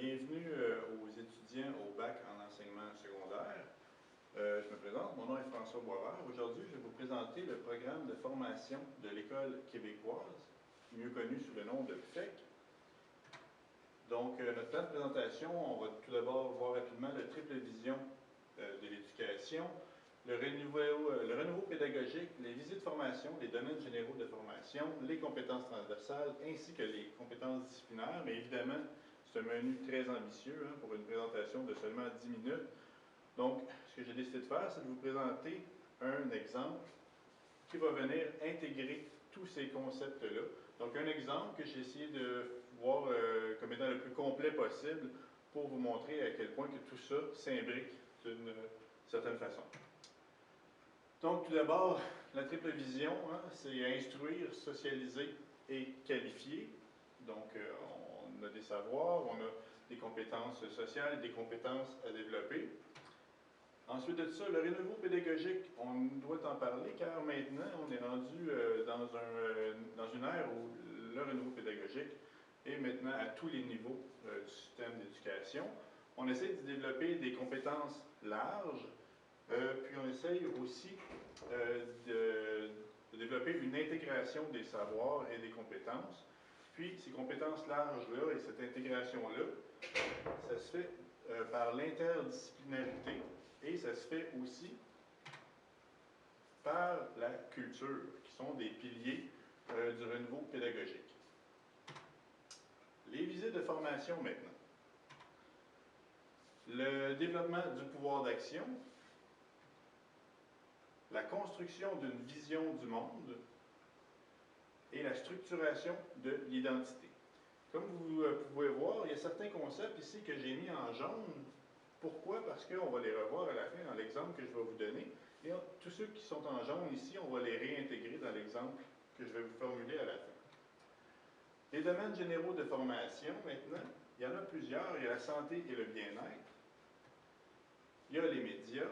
Bienvenue aux étudiants au bac en enseignement secondaire. Je me présente, mon nom est François Boisvert. Aujourd'hui, je vais vous présenter le programme de formation de l'École québécoise, mieux connu sous le nom de PFEC. Donc, notre plan de présentation, on va tout d'abord voir rapidement le triple vision de l'éducation, le renouveau pédagogique, les visites de formation, les domaines généraux de formation, les compétences transversales, ainsi que les compétences disciplinaires. Mais évidemment, c'est un menu très ambitieux pour une présentation de seulement 10 minutes. Donc, ce que j'ai décidé de faire, c'est de vous présenter un exemple qui va venir intégrer tous ces concepts-là. Donc, un exemple que j'ai essayé de voir comme étant le plus complet possible pour vous montrer à quel point que tout ça s'imbrique d'une certaine façon. Donc, tout d'abord, la triple vision, c'est instruire, socialiser et qualifier. Donc, on a des savoirs, on a des compétences sociales, des compétences à développer. Ensuite de ça, le renouveau pédagogique, on doit en parler car maintenant, on est rendu dans une ère où le renouveau pédagogique est maintenant à tous les niveaux du système d'éducation. On essaie de développer des compétences larges, puis on essaye aussi de développer une intégration des savoirs et des compétences. Puis ces compétences larges-là et cette intégration-là, ça se fait par l'interdisciplinarité et ça se fait aussi par la culture, qui sont des piliers du renouveau pédagogique. Les visites de formation maintenant. Le développement du pouvoir d'action, la construction d'une vision du monde et la structuration de l'identité. Comme vous pouvez voir, il y a certains concepts ici que j'ai mis en jaune. Pourquoi? Parce qu'on va les revoir à la fin dans l'exemple que je vais vous donner. Et tous ceux qui sont en jaune ici, on va les réintégrer dans l'exemple que je vais vous formuler à la fin. Les domaines généraux de formation, maintenant, il y en a plusieurs. Il y a la santé et le bien-être. Il y a les médias.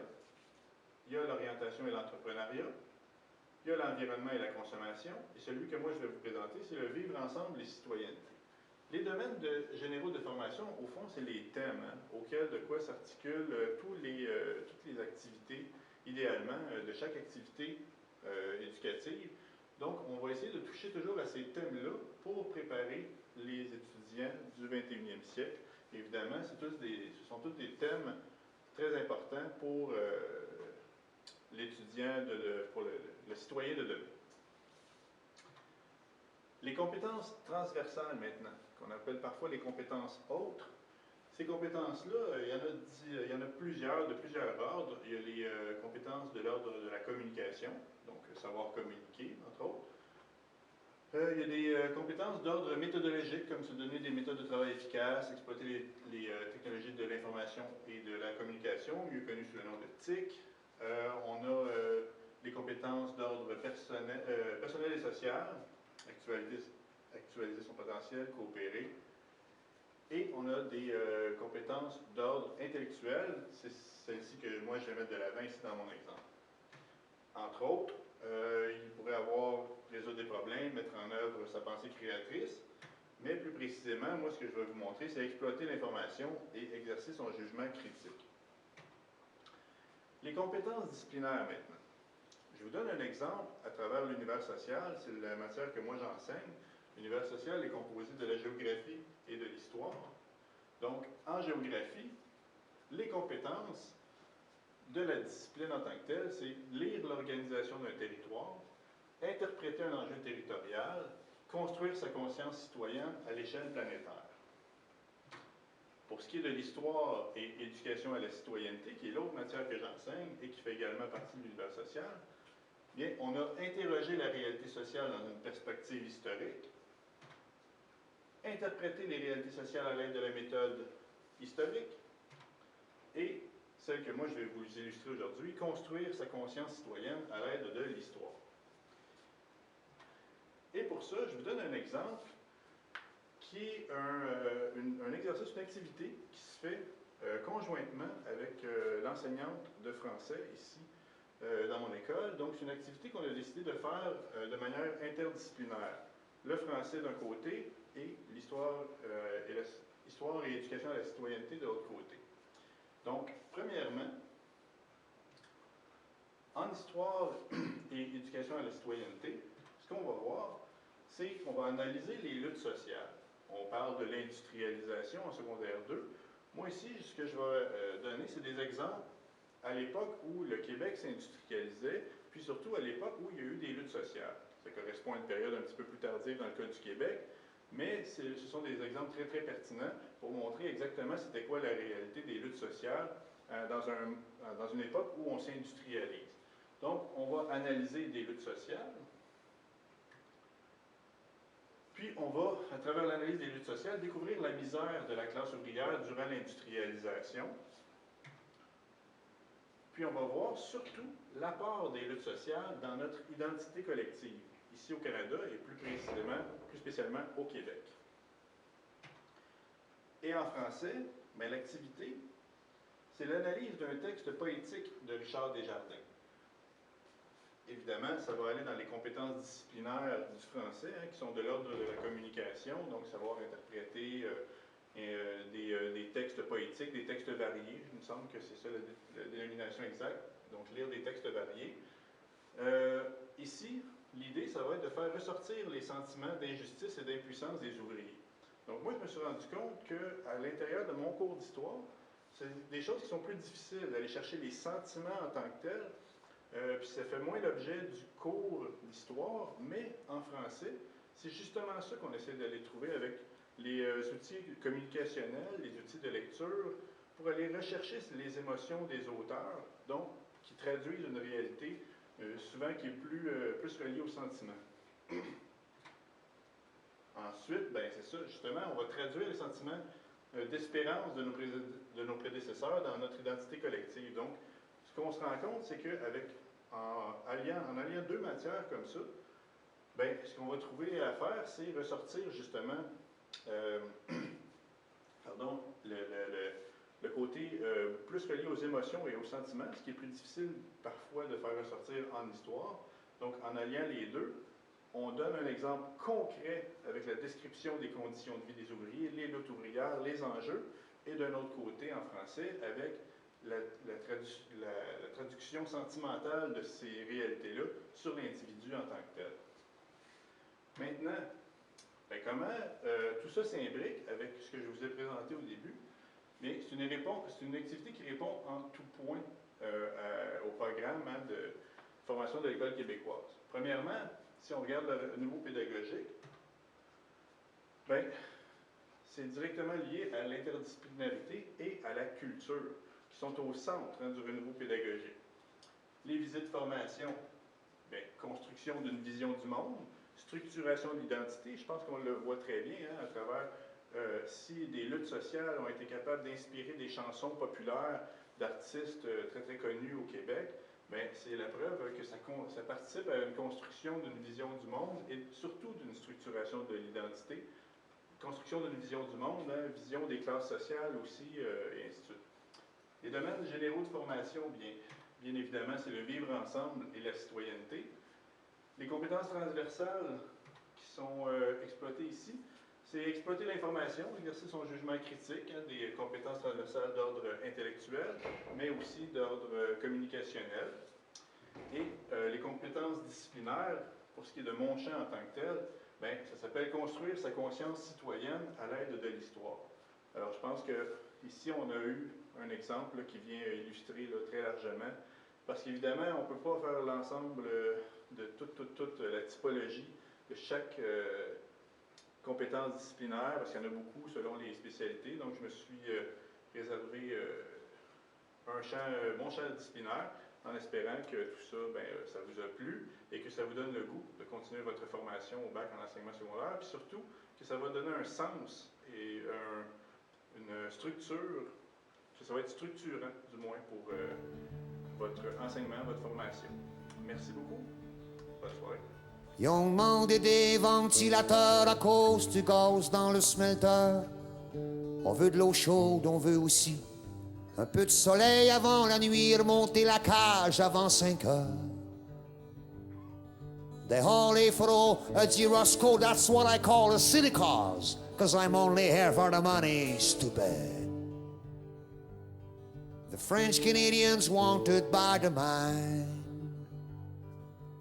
Il y a l'orientation et l'entrepreneuriat, il y a l'environnement et la consommation, et celui que moi je vais vous présenter, c'est le vivre ensemble et citoyenneté. Les domaines généraux de formation, au fond, c'est les thèmes auxquels de quoi s'articulent toutes les activités, idéalement, de chaque activité éducative. Donc, on va essayer de toucher toujours à ces thèmes-là pour préparer les étudiants du 21e siècle. Évidemment, ce sont tous des thèmes très importants pour l'étudiant, pour le citoyen de demain. Les compétences transversales maintenant, qu'on appelle parfois les compétences autres, ces compétences-là, il y en a plusieurs, de plusieurs ordres. Il y a les compétences de l'ordre de la communication, donc savoir communiquer, entre autres. Il y a des compétences d'ordre méthodologique, comme se donner des méthodes de travail efficaces, exploiter les technologies de l'information et de la communication, mieux connues sous le nom de TIC. On a les compétences d'ordre personnel et social, actualiser son potentiel, coopérer. Et on a des compétences d'ordre intellectuel, c'est celle-ci que moi je vais mettre de l'avant ici dans mon exemple. Entre autres, il pourrait avoir résoudre des problèmes, mettre en œuvre sa pensée créatrice, mais plus précisément, moi ce que je vais vous montrer, c'est exploiter l'information et exercer son jugement critique. Les compétences disciplinaires maintenant. Je vous donne un exemple à travers l'univers social, c'est la matière que moi j'enseigne. L'univers social est composé de la géographie et de l'histoire. Donc, en géographie, les compétences de la discipline en tant que telle, c'est lire l'organisation d'un territoire, interpréter un enjeu territorial, construire sa conscience citoyenne à l'échelle planétaire. Pour ce qui est de l'histoire et éducation à la citoyenneté, qui est l'autre matière que j'enseigne et qui fait également partie de l'univers social, bien, on a interrogé la réalité sociale dans une perspective historique, interprété les réalités sociales à l'aide de la méthode historique, et celle que moi je vais vous illustrer aujourd'hui, construire sa conscience citoyenne à l'aide de l'histoire. Et pour ça, je vous donne un exemple qui est un exercice, une activité qui se fait conjointement avec l'enseignante de français ici dans mon école. Donc, c'est une activité qu'on a décidé de faire de manière interdisciplinaire. Le français d'un côté et l'histoire histoire et éducation à la citoyenneté de l'autre côté. Donc, premièrement, en histoire et éducation à la citoyenneté, ce qu'on va voir, c'est qu'on va analyser les luttes sociales. On parle de l'industrialisation en secondaire 2. Moi ici, ce que je vais donner, c'est des exemples à l'époque où le Québec s'industrialisait, puis surtout à l'époque où il y a eu des luttes sociales. Ça correspond à une période un petit peu plus tardive dans le cas du Québec, mais ce sont des exemples très, très pertinents pour montrer exactement c'était quoi la réalité des luttes sociales dans une époque où on s'industrialise. Donc, on va analyser des luttes sociales, puis on va, à travers l'analyse des luttes sociales, découvrir la misère de la classe ouvrière durant l'industrialisation. Puis on va voir surtout l'apport des luttes sociales dans notre identité collective, ici au Canada et plus spécialement au Québec. Et en français, l'activité, c'est l'analyse d'un texte poétique de Richard Desjardins. Évidemment, ça va aller dans les compétences disciplinaires du français, qui sont de l'ordre de la communication, donc savoir interpréter des textes poétiques, des textes variés. Il me semble que c'est ça la dénomination exacte, donc lire des textes variés. Ici, l'idée, ça va être de faire ressortir les sentiments d'injustice et d'impuissance des ouvriers. Donc moi, je me suis rendu compte qu'à l'intérieur de mon cours d'histoire, c'est des choses qui sont plus difficiles, d'aller chercher les sentiments en tant que tels. Puis ça fait moins l'objet du cours d'histoire, mais en français, c'est justement ça qu'on essaie d'aller trouver avec les outils communicationnels, les outils de lecture, pour aller rechercher les émotions des auteurs, donc qui traduisent une réalité souvent qui est plus reliée aux sentiments. Ensuite, c'est ça, justement, on va traduire les sentiments d'espérance de nos prédécesseurs dans notre identité collective. Donc, ce qu'on se rend compte, c'est en alliant deux matières comme ça, ce qu'on va trouver à faire, c'est ressortir justement le côté plus relié aux émotions et aux sentiments, ce qui est plus difficile parfois de faire ressortir en histoire. Donc, en alliant les deux, on donne un exemple concret avec la description des conditions de vie des ouvriers, les luttes ouvrières, les enjeux, et d'un autre côté, en français, avec la traduction sentimentale de ces réalités-là sur l'individu en tant que tel. Maintenant, comment tout ça s'imbrique avec ce que je vous ai présenté au début? Mais c'est une activité qui répond en tout point au programme de formation de l'École québécoise. Premièrement, si on regarde le niveau pédagogique, c'est directement lié à l'interdisciplinarité et à la culture, qui sont au centre du renouveau pédagogique. Les visites de formation, construction d'une vision du monde, structuration de l'identité, je pense qu'on le voit très bien à travers si des luttes sociales ont été capables d'inspirer des chansons populaires d'artistes très très connus au Québec, c'est la preuve que ça participe à une construction d'une vision du monde et surtout d'une structuration de l'identité. Construction d'une vision du monde, vision des classes sociales aussi, et ainsi de suite. Les domaines généraux de formation, bien évidemment, c'est le vivre ensemble et la citoyenneté. Les compétences transversales qui sont exploitées ici, c'est exploiter l'information, exercer son jugement critique, des compétences transversales d'ordre intellectuel, mais aussi d'ordre communicationnel. Et les compétences disciplinaires, pour ce qui est de mon champ en tant que tel, ça s'appelle construire sa conscience citoyenne à l'aide de l'histoire. Alors, je pense qu'ici, on a eu un exemple qui vient illustrer très largement, parce qu'évidemment, on ne peut pas faire l'ensemble de toute la typologie de chaque compétence disciplinaire, parce qu'il y en a beaucoup selon les spécialités. Donc, je me suis réservé mon champ disciplinaire, en espérant que tout ça, ça vous a plu et que ça vous donne le goût de continuer votre formation au bac en enseignement secondaire, puis surtout que ça va donner un sens et une structure, que ça va être structurant, du moins, pour votre enseignement, votre formation. Merci beaucoup. Bonne soirée. Ils ont demandé des ventilateurs à cause du gaz dans le smelter. On veut de l'eau chaude, on veut aussi un peu de soleil avant la nuit, remonter la cage avant 5 heures. They haul a for a dit Roscoe, that's what I call a city cars. 'cause I'm only here for the money, stupid. The French Canadians wanted by the mine.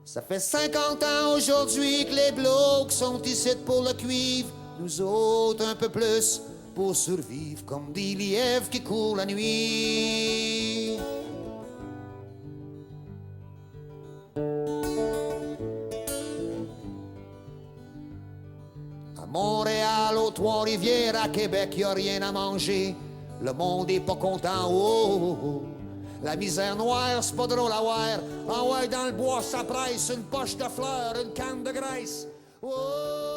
Ça fait 50 ans aujourd'hui que les blocs sont ici pour le cuivre. Nous autres un peu plus pour survivre comme des lièvres qui courent la nuit. À Montréal, aux Trois-Rivières, à Québec, y a rien à manger. Le monde est pas content, oh, oh, oh. La misère noire, c'est pas drôle à voir. Ah ouais, dans le bois, ça presse, une poche de fleurs, une canne de graisse. Oh.